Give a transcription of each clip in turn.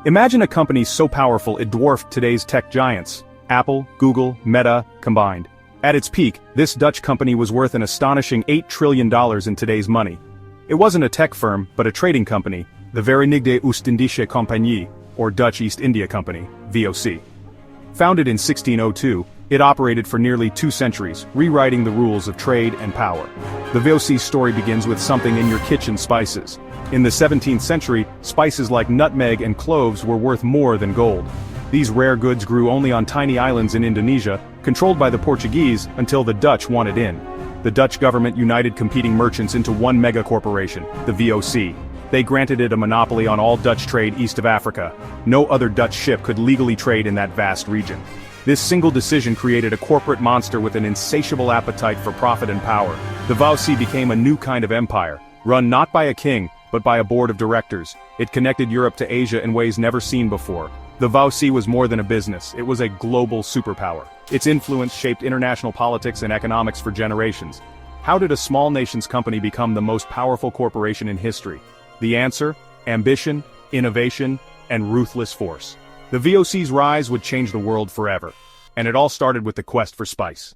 Imagine a company so powerful it dwarfed today's tech giants, Apple, Google, Meta, combined. At its peak, this Dutch company was worth an astonishing $8 trillion in today's money. It wasn't a tech firm, but a trading company, the Vereenigde Oostindische Compagnie, or Dutch East India Company, VOC. Founded in 1602, it operated for nearly 2 centuries, rewriting the rules of trade and power. The VOC's story begins with something in your kitchen: spices. In the 17th century, spices like nutmeg and cloves were worth more than gold. These rare goods grew only on tiny islands in Indonesia, controlled by the Portuguese, until the Dutch wanted in. The Dutch government united competing merchants into one mega-corporation, the VOC. They granted it a monopoly on all Dutch trade east of Africa. No other Dutch ship could legally trade in that vast region. This single decision created a corporate monster with an insatiable appetite for profit and power. The VOC became a new kind of empire, run not by a king, but by a board of directors. It connected Europe to Asia in ways never seen before. The VOC was more than a business, it was a global superpower. Its influence shaped international politics and economics for generations. How did a small nation's company become the most powerful corporation in history? The answer: ambition, innovation, and ruthless force. The VOC's rise would change the world forever. And it all started with the quest for spice.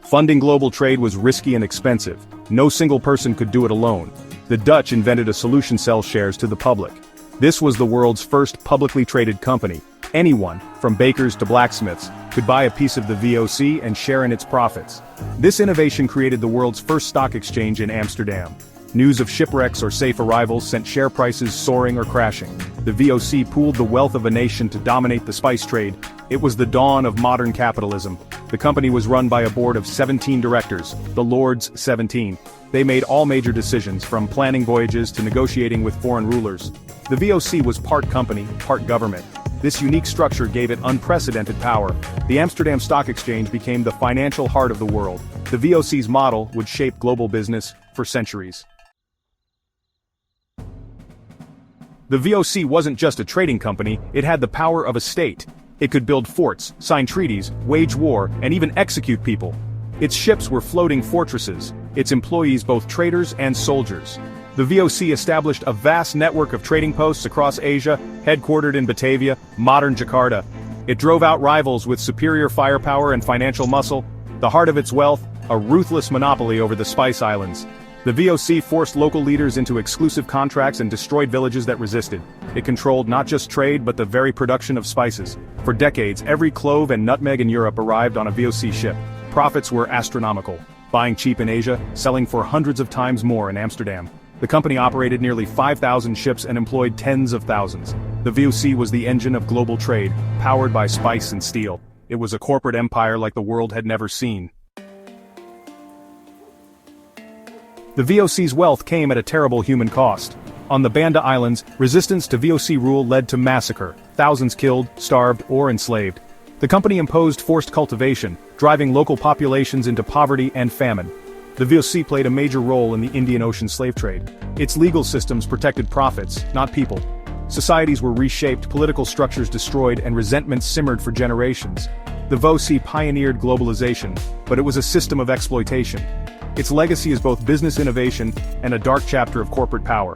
Funding global trade was risky and expensive. No single person could do it alone. The Dutch invented a solution: sell shares to the public. This was the world's first publicly traded company. Anyone, from bakers to blacksmiths, could buy a piece of the VOC and share in its profits. This innovation created the world's first stock exchange in Amsterdam. News of shipwrecks or safe arrivals sent share prices soaring or crashing. The VOC pooled the wealth of a nation to dominate the spice trade. It was the dawn of modern capitalism. The company was run by a board of 17 directors, the Lords 17. They made all major decisions, from planning voyages to negotiating with foreign rulers. The VOC was part company, part government. This unique structure gave it unprecedented power. The Amsterdam Stock Exchange became the financial heart of the world. The VOC's model would shape global business for centuries. The VOC wasn't just a trading company, it had the power of a state. It could build forts, sign treaties, wage war, and even execute people. Its ships were floating fortresses, its employees both traders and soldiers. The VOC established a vast network of trading posts across Asia, headquartered in Batavia, modern Jakarta. It drove out rivals with superior firepower and financial muscle. The heart of its wealth, a ruthless monopoly over the Spice Islands. The VOC forced local leaders into exclusive contracts and destroyed villages that resisted. It controlled not just trade but the very production of spices. For decades, every clove and nutmeg in Europe arrived on a VOC ship. Profits were astronomical, buying cheap in Asia, selling for hundreds of times more in Amsterdam. The company operated nearly 5,000 ships and employed tens of thousands. The VOC was the engine of global trade, powered by spice and steel. It was a corporate empire like the world had never seen. The VOC's wealth came at a terrible human cost. On the Banda Islands, resistance to VOC rule led to massacre, thousands killed, starved, or enslaved. The company imposed forced cultivation, driving local populations into poverty and famine. The VOC played a major role in the Indian Ocean slave trade. Its legal systems protected profits, not people. Societies were reshaped, political structures destroyed, and resentment simmered for generations. The VOC pioneered globalization, but it was a system of exploitation. Its legacy is both business innovation and a dark chapter of corporate power.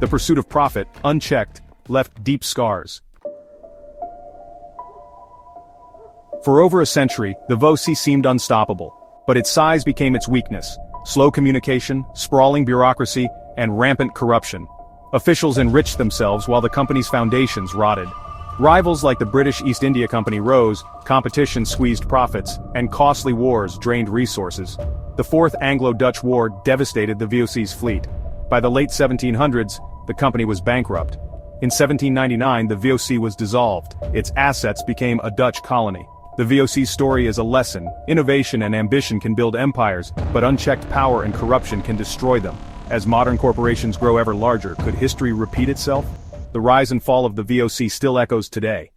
The pursuit of profit, unchecked, left deep scars. For over a century, the VOC seemed unstoppable, but its size became its weakness. Slow communication, sprawling bureaucracy, and rampant corruption. Officials enriched themselves while the company's foundations rotted. Rivals like the British East India Company rose, competition squeezed profits, and costly wars drained resources. The Fourth Anglo-Dutch War devastated the VOC's fleet. By the late 1700s, the company was bankrupt. In 1799, the VOC was dissolved. Its assets became a Dutch colony. The VOC's story is a lesson. Innovation and ambition can build empires, but unchecked power and corruption can destroy them. As modern corporations grow ever larger, could history repeat itself? The rise and fall of the VOC still echoes today.